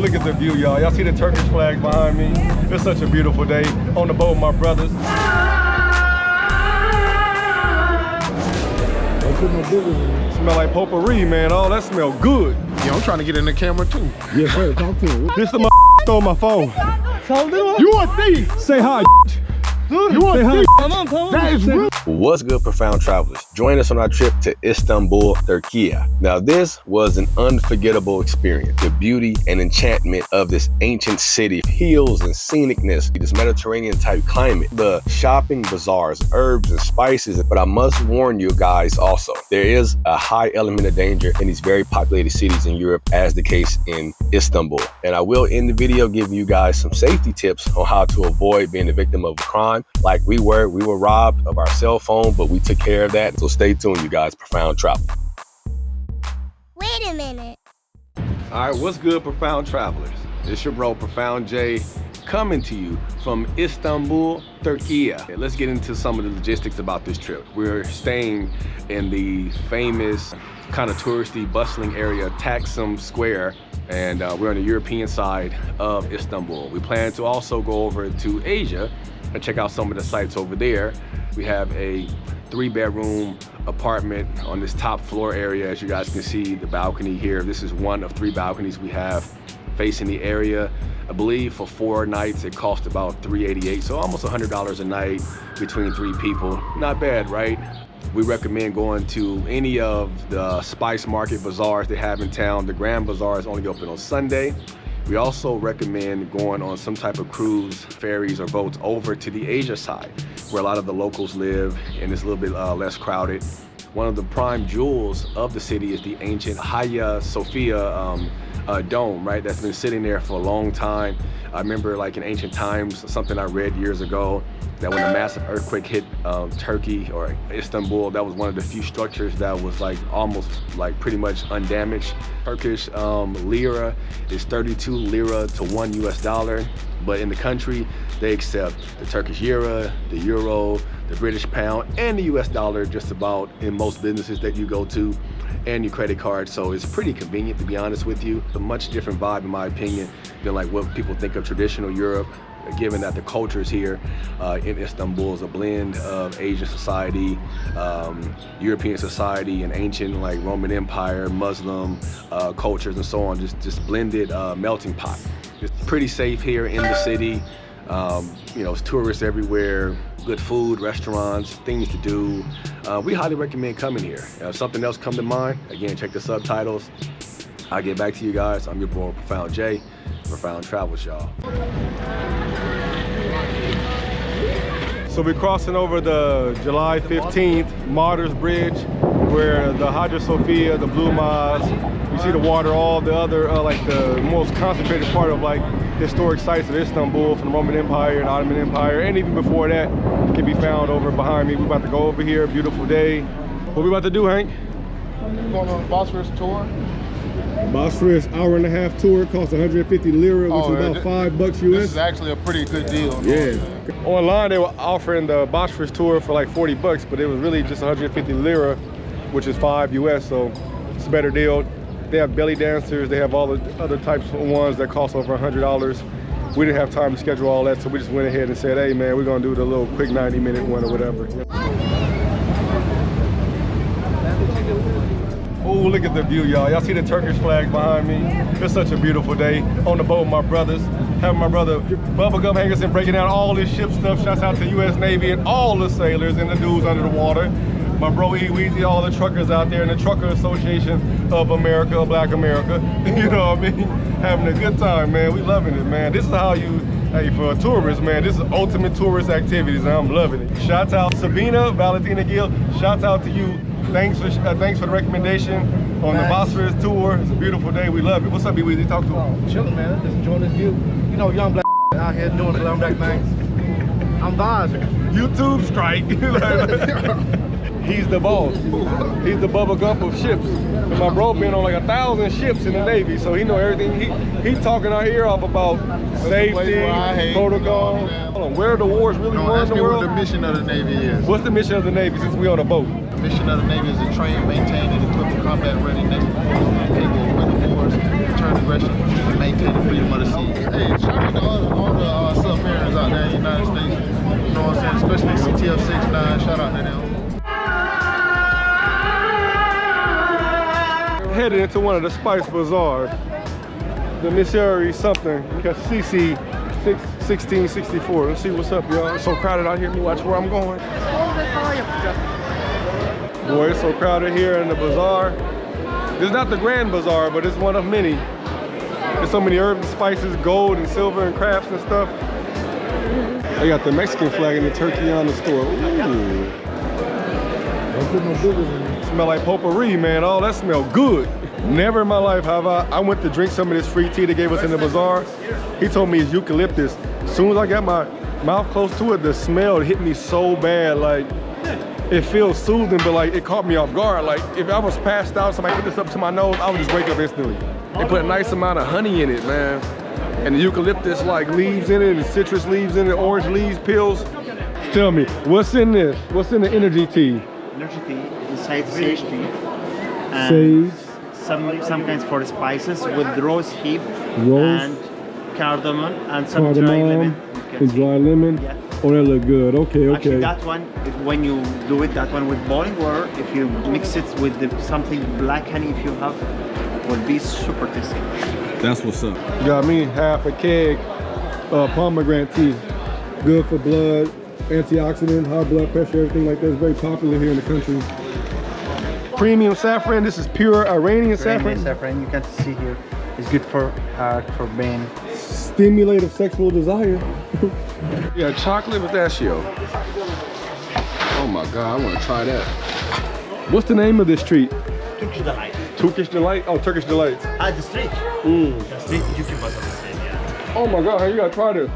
look at the view, y'all. Y'all see the Turkish flag behind me? It's such a beautiful day on the boat with my brothers. Smell like potpourri, man. Oh, that smell good. Yeah, I'm trying to get in the camera too. Yes, sir. Talk to him. This the stole my phone. You a thief. Say hi. You a thief. That is rude. What's good, profound travelers? Join us on our trip to Istanbul, Turkey. Now, this was an unforgettable experience. The beauty and enchantment of this ancient city, hills and scenicness, this Mediterranean type climate, the shopping bazaars, herbs and spices. But I must warn you guys also, there is a high element of danger in these very populated cities in Europe, as the case in Istanbul. And I will end the video giving you guys some safety tips on how to avoid being the victim of a crime like we were. We were robbed of our cell phone, but we took care of that. So stay tuned, you guys. Profound travel. Wait a minute. All right, what's good, profound travelers? It's your bro, Profound J, coming to you from Istanbul, Turkey. Let's get into some of the logistics about this trip. We're staying in the famous, kind of touristy, bustling area, Taksim Square, and we're on the European side of Istanbul. We plan to also go over to Asia and check out some of the sites over there. We have a 3-bedroom apartment on this top floor area. As you guys can see, the balcony here. This is one of 3 balconies we have facing the area. I believe for 4 nights, it cost about $388, so almost $100 a night between 3 people. Not bad, right? We recommend going to any of the spice market bazaars they have in town. The Grand Bazaar is only open on Sunday. We also recommend going on some type of cruise, ferries, or boats over to the Asia side, where a lot of the locals live and it's a little bit less crowded. One of the prime jewels of the city is the ancient Hagia Sophia dome, right? That's been sitting there for a long time. I remember, like in ancient times, something I read years ago, that when a massive earthquake hit Turkey or Istanbul, that was one of the few structures that was like almost like pretty much undamaged. Turkish lira is 32 lira to $1 US, but in the country, they accept the Turkish lira, the euro, the British pound, and the US dollar just about in most businesses that you go to, and your credit card. So it's pretty convenient, to be honest with you. A much different vibe, in my opinion, than like what people think of traditional Europe, given that the cultures here in Istanbul is a blend of Asian society, European society, and ancient like Roman Empire, Muslim cultures, and so on. Just blended melting pot. It's pretty safe here in the city. You know, it's tourists everywhere, good food, restaurants, things to do. We highly recommend coming here. If something else come to mind, again, check the subtitles. I'll get back to you guys. I'm your boy, Profound J, Profound Travels, y'all. So we're crossing over the July 15th Martyrs Bridge, where the Hagia Sophia, the Blue Mosque, you see the water, all the other, like the most concentrated part of like historic sites of Istanbul from the Roman Empire and Ottoman Empire, and even before that, can be found over behind me. We're about to go over here, beautiful day. What we about to do, Hank? Going on a Bosphorus tour. Bosphorus hour-and-a-half tour, costs 150 lira, which is about $5 US. This is actually a pretty good deal. Yeah. Online, they were offering the Bosphorus tour for like 40 bucks, but it was really just 150 lira, which is $5 US, so it's a better deal. They have belly dancers, they have all the other types of ones that cost over $100. We didn't have time to schedule all that, so we just went ahead and said, hey man, we're gonna do the little quick 90-minute one or whatever. Oh, look at the view, y'all. Y'all see the Turkish flag behind me? It's such a beautiful day on the boat with my brothers. Having my brother Bubblegum Hankerson breaking down all this ship stuff. Shouts out to US Navy and all the sailors and the dudes under the water. My bro E Weezy, all the truckers out there, and the Trucker Association of America, Black America. You know what I mean? Having a good time, man. We loving it, man. This is how you, hey, for a tourist, man, this is ultimate tourist activities, and I'm loving it. Shouts out Sabina, Valentina Gill. Shouts out to you. Thanks for the recommendation on the Bosphorus tour. It's a beautiful day. We love it. What's up, E Weezy? Talk to him. Chilling, man. Just enjoying this view. You know, young black out here doing young black things. I'm vibing. YouTube strike. He's the boss. He's the Bubba Gump of ships. And my bro been on like 1,000 ships in the Navy, so he know everything. He talking our ear off about safety, protocol. Hold on, where are the wars really won in the world? What the mission of the Navy is. What's the mission of the Navy since we on a boat? The mission of the Navy is to train, maintain, and equip a combat-ready naval force capable of weather wars, return aggression, and maintain the freedom headed into one of the spice bazaars. The Misir something, Carsisi 1664. Let's see what's up, y'all. It's so crowded out here. Let me watch where I'm going. Boy, it's so crowded here in the bazaar. It's not the grand bazaar, but it's one of many. There's so many herbs and spices, gold and silver and crafts and stuff. They got the Mexican flag in the Turkiana store. Ooh. Smell like potpourri, man. Oh, that smell good. Never in my life have I went to drink some of this free tea they gave us in the bazaar. He told me it's eucalyptus. As soon as I got my mouth close to it, the smell hit me so bad. Like, it feels soothing, but like it caught me off guard. Like if I was passed out, somebody put this up to my nose, I would just wake up instantly. They put a nice amount of honey in it, man. And the eucalyptus like leaves in it, and citrus leaves in it, orange leaves, pills. Tell me, what's in this? What's in the energy tea? Energy tea inside sage tea. And Sage. some kinds for spices with rose hip and cardamom and some dry lemon. And dry lemon. Yeah. Oh, that look good. Okay, okay. Actually, that one, when you do it, that one with boiling water, if you mix it with something black honey, if you have, will be super tasty. That's what's up. You got me half a keg of pomegranate tea. Good for blood, antioxidant, high blood pressure, everything like that. It's very popular here in the country. Premium saffron. This is pure Iranian saffron. Saffron, you can see here. It's good for heart, for brain. Stimulative sexual desire. Yeah, chocolate pistachio. Oh my God, I want to try that. What's the name of this treat? Turkish delight. Turkish delight? Oh, Turkish delights. The street. The street, you can buy the same, yeah. Oh my God, hey, you gotta try this.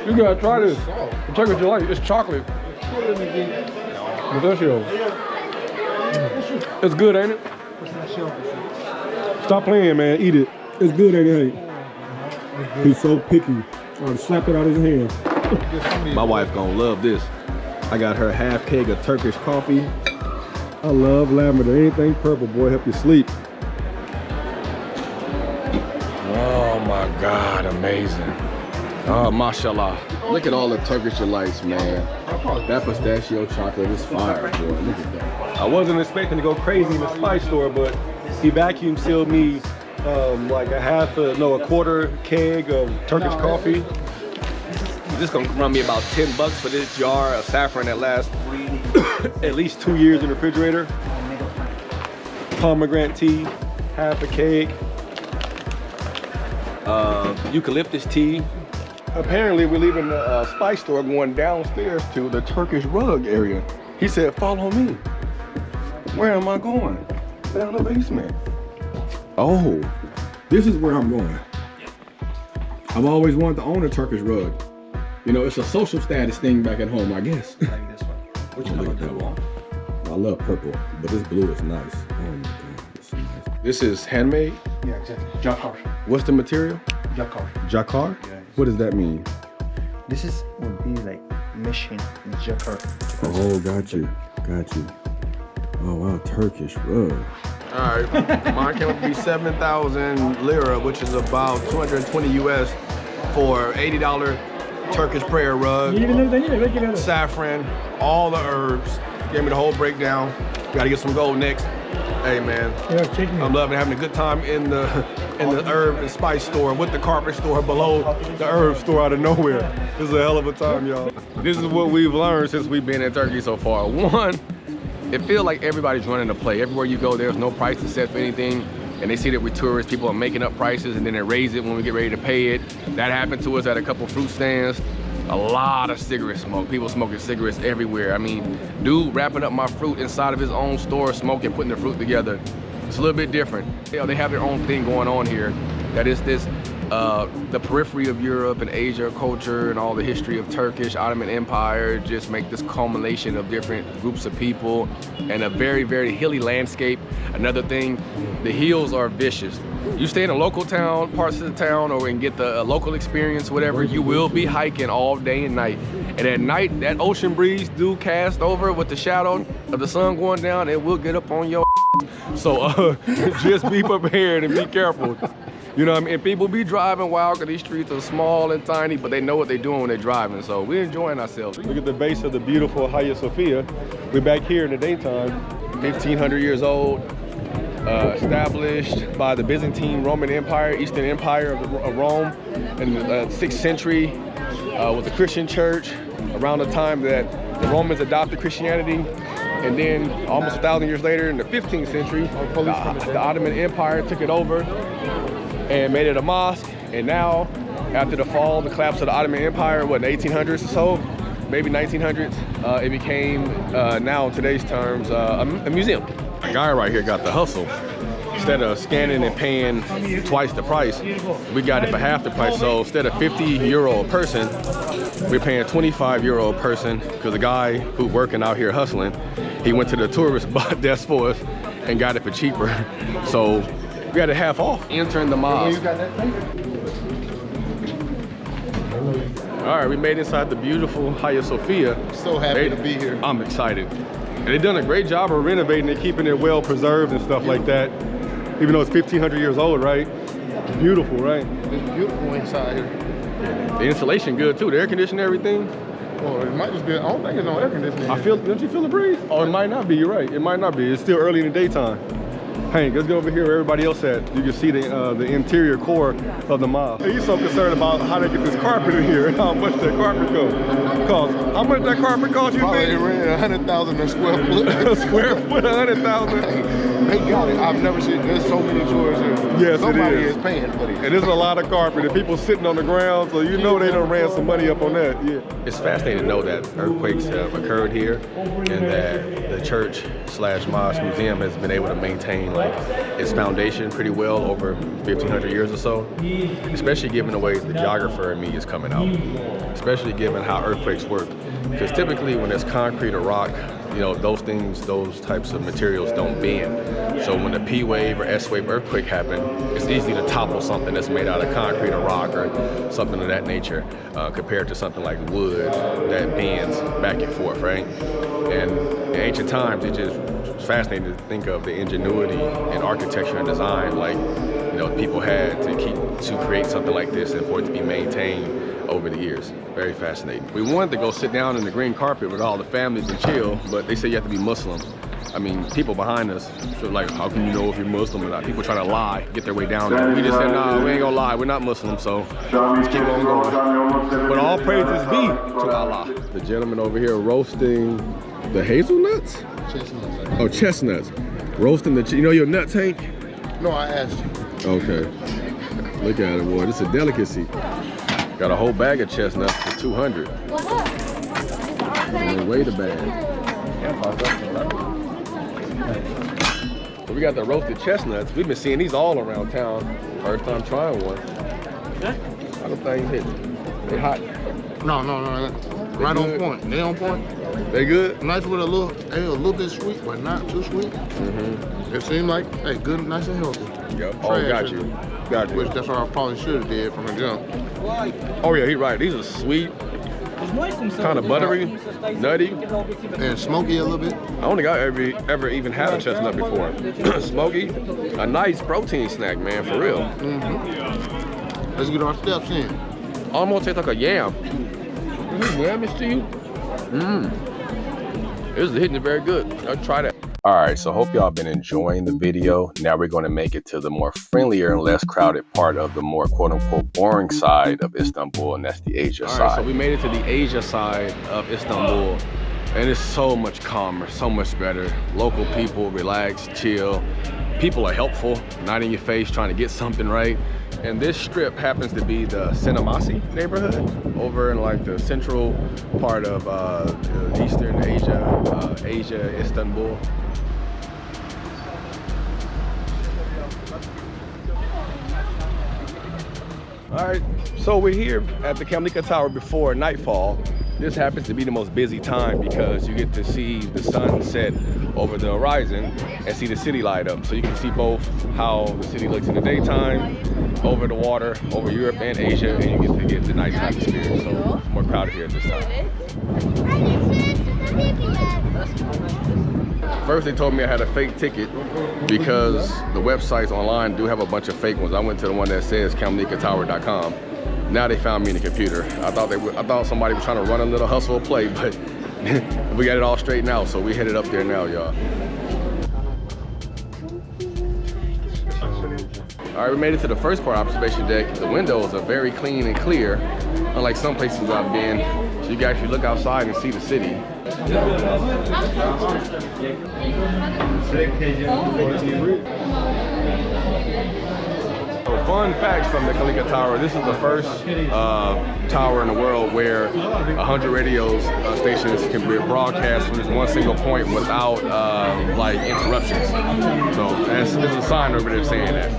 You gotta try this. The Turkish delight, it's chocolate. Pistachio. It's good, ain't it? Stop playing, man. Eat it. It's good, ain't it? He's so picky. Trying to slap it out of his hand. My wife gonna love this. I got her half keg of Turkish coffee. I love lavender. Anything purple, boy, help you sleep. Oh my God, amazing. Oh, mashallah. Look at all the Turkish delights, man. That pistachio chocolate is fire, boy. Look at that. I wasn't expecting to go crazy in the spice store, but he vacuum sealed me like a quarter keg of Turkish coffee. This is gonna run me about 10 bucks for this jar of saffron that lasts at least 2 years in the refrigerator. Pomegranate tea, half a keg. Eucalyptus tea. Apparently we're leaving the spice store going downstairs to the Turkish rug area. He said, follow me. Where am I going? Down the basement. Oh, this is where I'm going. I've always wanted to own a Turkish rug. You know, it's a social status thing back at home, I guess. Like this one. Which color do you want? I love purple, but this blue is nice. Oh my God, this is nice. This is handmade? Yeah, exactly. Jacquard. What's the material? Jacquard. Jacquard? Yeah. What does that mean? This would be like machine jacquard. Oh, got you. Got you. Oh wow, Turkish rug. All right, mine came up to be 7,000 lira, which is about 220 US for $80 Turkish prayer rug, saffron, all the herbs. Gave me the whole breakdown. Got to get some gold next. Hey man, I'm loving having a good time in the herb and spice store with the carpet store below the herb store out of nowhere. This is a hell of a time, y'all. This is what we've learned since we've been in Turkey so far. One, it feels like everybody's running the play. Everywhere you go, there's no price to set for anything. And they see that we're tourists, people are making up prices and then they raise it when we get ready to pay it. That happened to us at a couple fruit stands. A lot of cigarette smoke. People smoking cigarettes everywhere. I mean, dude wrapping up my fruit inside of his own store, smoking, putting the fruit together. It's a little bit different. You know, they have their own thing going on here. That is this, the periphery of Europe and Asia culture and all the history of Turkish, Ottoman Empire just make this culmination of different groups of people and a very, very hilly landscape. Another thing, the hills are vicious. You stay in a local town, parts of the town, or and get the local experience, whatever, you will be hiking all day and night. And at night, that ocean breeze do cast over with the shadow of the sun going down, it will get up on your So just be prepared and be careful. You know what I mean? And people be driving wild because these streets are small and tiny, but they know what they're doing when they're driving. So we're enjoying ourselves. Look at the base of the beautiful Hagia Sophia. We're back here in the daytime, 1,500 years old. established by the Byzantine Roman Empire, Eastern Empire of Rome in the 6th century. Was a Christian church around the time that the Romans adopted Christianity. And then almost 1,000 years later, in the 15th century, the Ottoman Empire took it over and made it a mosque. And now, after the fall, the collapse of the Ottoman Empire, what, in the 1800s or so, maybe 1900s, it became, now in today's terms, a museum. A guy right here got the hustle. Instead of scanning and paying twice the price, we got it for half the price. So instead of 50 euro a person, we're paying 25 euro a person, because the guy who's working out here hustling, he went to the tourist desk for us and got it for cheaper. So we got it half off. Entering the mosque. All right, we made it inside the beautiful Hagia Sophia. So happy to be here. I'm excited. And they've done a great job of renovating it, keeping it well preserved and stuff like that. Even though it's 1,500 years old, right? It's beautiful, right? It's beautiful inside here. The insulation good too. The air conditioning, everything. Well, it might just be, I don't think it's no air conditioning. Don't you feel the breeze? Oh, it might not be, you're right. It might not be. It's still early in the daytime. Hank, let's go over here where everybody else at. You can see the interior core of the mosque. He's so concerned about how they get this carpet in here and how much that carpet costs. How much that carpet costs, you Probably think? around 100,000 a square foot. A square foot, 100,000. They got it. I've never seen, there's so many tours here. Yes, Somebody it is. paying for this. And there's a lot of carpet and people sitting on the ground, so you know they done ran some money up on that. Yeah. It's fascinating to know that earthquakes have occurred here and that the church/mosque museum has been able to maintain like its foundation pretty well over 1,500 years or so, especially given the way the geographer in me is coming out, especially given how earthquakes work. Because typically when there's concrete or rock, you know, those types of materials don't bend. So when a P wave or S wave earthquake happen, it's easy to topple something that's made out of concrete or rock or something of that nature, compared to something like wood that bends back and forth, right? And in ancient times, it's just fascinating to think of the ingenuity in architecture and design, like, you know, people had to create something like this and for it to be maintained over the years. Very fascinating. We wanted to go sit down in the green carpet with all the families and chill, but they say you have to be Muslim. I mean, people behind us, so like, how can you know if you're Muslim or not? People trying to lie, get their way down there. We just said, nah, we ain't gonna lie, we're not Muslim, so let's keep on going. But all praises be to Allah. The gentleman over here roasting the hazelnuts? Chestnuts. Oh, chestnuts. Roasting you know your nuts, Hank? No, I asked you. Okay. Look at it, boy. This is a delicacy. Got a whole bag of chestnuts for 200. And weigh the bag. So we got the roasted chestnuts. We've been seeing these all around town. First time trying one. How the things hit? They hot? No. Right on point. They on point. They good? Nice with a little bit sweet, but not too sweet. Mm-hmm. It seemed like, hey, good, nice and healthy. Yep. Oh, got you. Which that's what I probably should have did from the jump. Oh yeah, he's right. These are sweet, kind of buttery, nutty, and smoky a little bit. I don't think I ever even had a chestnut before. Smoky, a nice protein snack, man, for real. Mm-hmm. Let's get our steps in. Almost tastes like a yam. Is this yamish to you? This is hitting it very good. I'll try that. All right, so hope y'all been enjoying the video. Now we're going to make it to the more friendlier and less crowded part of the more quote-unquote boring side of Istanbul, and that's the Asia side. All right, so we made it to the Asia side of Istanbul, and it's so much calmer, so much better. Local people, relax, chill. People are helpful, not in your face, trying to get something right. And this strip happens to be the Sinemasi neighborhood over in like the central part of Eastern Asia, Istanbul. All right, so we're here at the Camlica Tower before nightfall. This happens to be the most busy time because you get to see the sun set over the horizon and see the city light up. So you can see both how the city looks in the daytime, over the water, over Europe and Asia, and you get to get the nighttime experience. So it's more crowded here at this time. First they told me I had a fake ticket because the websites online do have a bunch of fake ones. I went to the one that says camlicatower.com. Now they found me in the computer. I thought somebody was trying to run a little hustle or play, but we got it all straightened out, so we headed up there now, y'all. All right, we made it to the first part, observation deck. The windows are very clean and clear, unlike some places I've been. So you can actually look outside and see the city. So fun facts from the Camlica Tower. This is the first tower in the world where 100 radio stations can be broadcast from this one single point without like interruptions. So this is a sign over there saying that.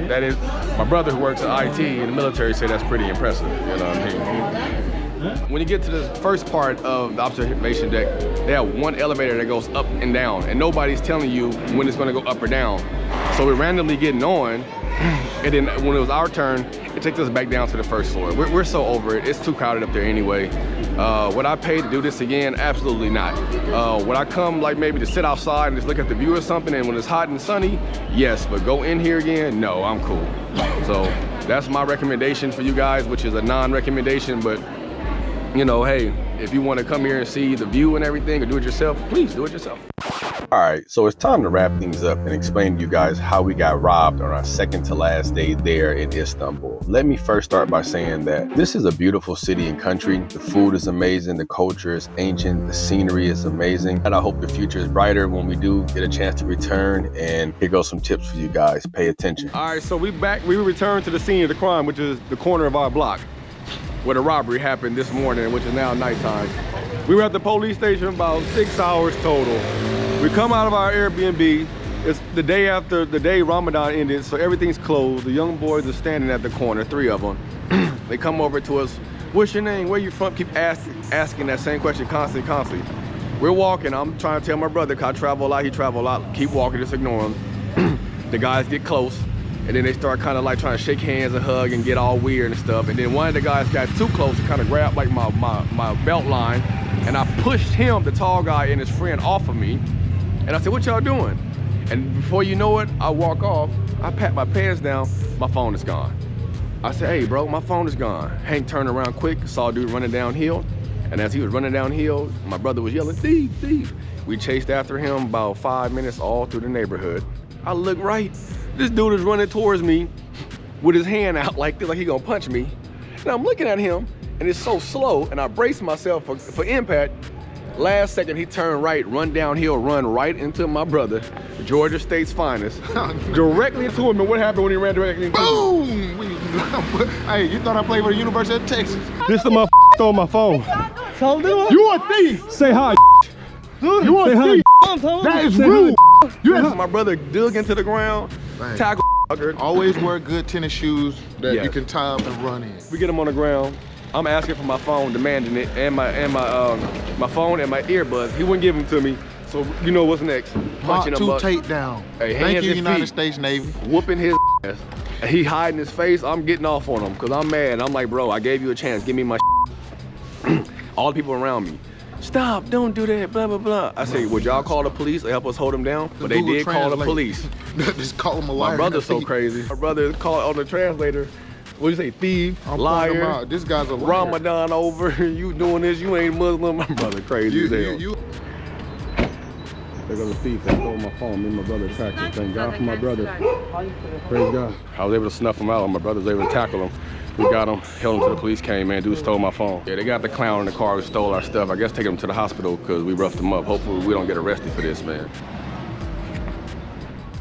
That is, my brother who works at IT in the military said that's pretty impressive. You know what I mean? When you get to the first part of the observation deck, they have one elevator that goes up and down, and nobody's telling you when it's gonna go up or down. So we're randomly getting on, and then when it was our turn, it takes us back down to the first floor. We're so over it. It's too crowded up there anyway. Would I pay to do this again? Absolutely not. Would I come like maybe to sit outside and just look at the view or something, and when it's hot and sunny? Yes, but go in here again? No, I'm cool. So that's my recommendation for you guys, which is a non-recommendation, but you know, hey, if you want to come here and see the view and everything or do it yourself, please do it yourself. All right, so it's time to wrap things up and explain to you guys how we got robbed on our second to last day there in Istanbul. Let me first start by saying that this is a beautiful city and country. The food is amazing, the culture is ancient, the scenery is amazing, and I hope the future is brighter when we do get a chance to return. And here goes some tips for you guys. Pay attention. All right, so we returned to the scene of the crime, which is the corner of our block, where the robbery happened this morning, which is now nighttime. We were at the police station about 6 hours total. We come out of our Airbnb. It's the day after the day Ramadan ended, so everything's closed. The young boys are standing at the corner, 3 of them. They come over to us. What's your name? Where you from? Keep asking that same question constantly. We're walking. I'm trying to tell my brother, 'cause I travel a lot, he travel a lot. Keep walking, just ignore him. The guys get close. And then they start kind of like trying to shake hands and hug and get all weird and stuff. And then one of the guys got too close and kind of grabbed like my belt line. And I pushed him, the tall guy, and his friend off of me. And I said, what y'all doing? And before you know it, I walk off. I pat my pants down, my phone is gone. I said, hey bro, my phone is gone. Hank turned around quick, saw a dude running downhill. And as he was running downhill, my brother was yelling, thief, thief. We chased after him about 5 minutes all through the neighborhood. I look right. This dude is running towards me with his hand out like this, like he gonna punch me. And I'm looking at him, and it's so slow, and I brace myself for impact. Last second, he turned right, run downhill, run right into my brother, Georgia State's finest, directly into him. And what happened when he ran directly into him? Boom! Hey, you thought I played for the University of Texas? This the motherfucker stole my phone. You a thief! Say hi. You a thief! That is rude! My brother dug into the ground, tackle. Always wear good tennis shoes that you can tie up and run in. We get him on the ground. I'm asking for my phone, demanding it, and my phone and my earbuds. He wouldn't give them to me. So you know what's next? Punching him up. Takedown. Hey, thank you, United States Navy. Whooping his ass. He hiding his face. I'm getting off on him because I'm mad. I'm like, bro, I gave you a chance. Give me my all the people around me. Stop, don't do that, blah, blah, blah. I say, would y'all call the police or help us hold him down? But they did call the police. Just call him a liar. My brother's so crazy. My brother called on the translator. What'd you say, thief, liar, this guy's a liar. Ramadan over, you doing this, you ain't Muslim. My brother crazy as hell. There goes a thief that stole my phone. Me and my brother attacked him. Thank God for my brother. Praise God. I was able to snuff him out, and my brother was able to tackle him. We got him, held him till the police came, man. Dude stole my phone. Yeah, they got the clown in the car who stole our stuff. I guess taking him to the hospital because we roughed him up. Hopefully we don't get arrested for this, man.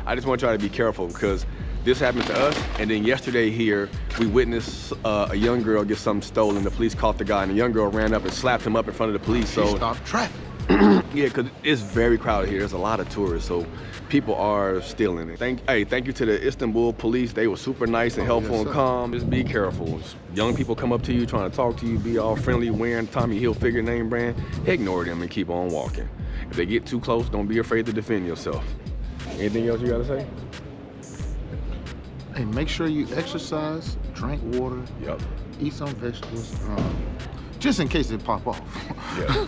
I just want y'all to be careful because this happened to us, and then yesterday here, we witnessed a young girl get something stolen. The police caught the guy, and the young girl ran up and slapped him up in front of the police. So he stopped traffic. Yeah, because it's very crowded here. There's a lot of tourists, so people are stealing it. Thank you to the Istanbul police. They were super nice and helpful and calm. Just be careful. Young people come up to you, trying to talk to you, be all friendly, wearing Tommy Hilfiger name brand. Ignore them and keep on walking. If they get too close, don't be afraid to defend yourself. Anything else you gotta say? Hey, make sure you exercise, drink water, eat some vegetables, just in case it pop off. Yeah.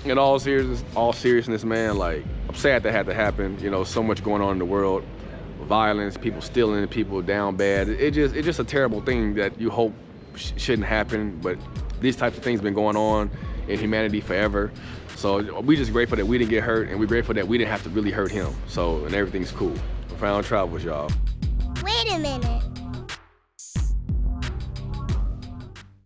In all seriousness, man, like, I'm sad that had to happen. You know, so much going on in the world. Violence, people stealing, people down bad. It's just a terrible thing that you hope shouldn't happen, but these types of things been going on in humanity forever. So we just grateful that we didn't get hurt, and we're grateful that we didn't have to really hurt him. So, and everything's cool. Profound Travelz, y'all. Wait a minute.